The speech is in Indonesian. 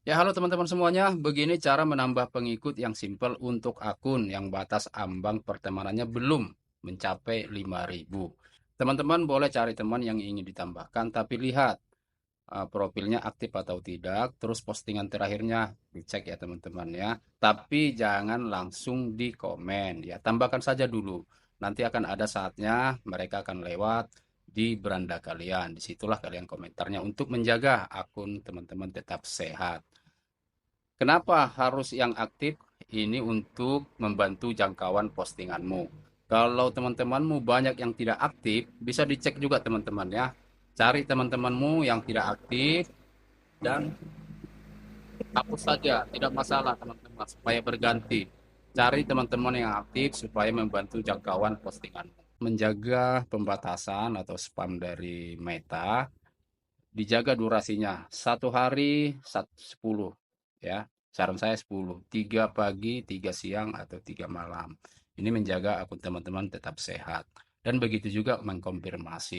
Ya, halo teman-teman semuanya. Begini cara menambah pengikut yang simpel untuk akun yang batas ambang pertemanannya belum mencapai 5.000. Teman-teman boleh cari teman yang ingin ditambahkan, tapi lihat profilnya aktif atau tidak, terus postingan terakhirnya dicek ya teman-teman ya. Tapi jangan langsung di komen ya, tambahkan saja dulu. Nanti akan ada saatnya mereka akan lewat di beranda kalian. Disitulah kalian komentarnya untuk menjaga akun teman-teman tetap sehat. Kenapa harus yang aktif? Ini untuk membantu jangkauan postinganmu. Kalau teman-temanmu banyak yang tidak aktif, bisa dicek juga teman-teman ya. Cari teman-temanmu yang tidak aktif dan hapus saja, tidak masalah teman-teman, supaya berganti. Cari teman-teman yang aktif supaya membantu jangkauan postinganmu. Menjaga pembatasan atau spam dari Meta, dijaga durasinya. Satu hari 10 ya. Saran saya 10. 3 pagi, 3 siang, atau 3 malam. Ini menjaga akun teman-teman tetap sehat. Dan begitu juga mengkonfirmasi.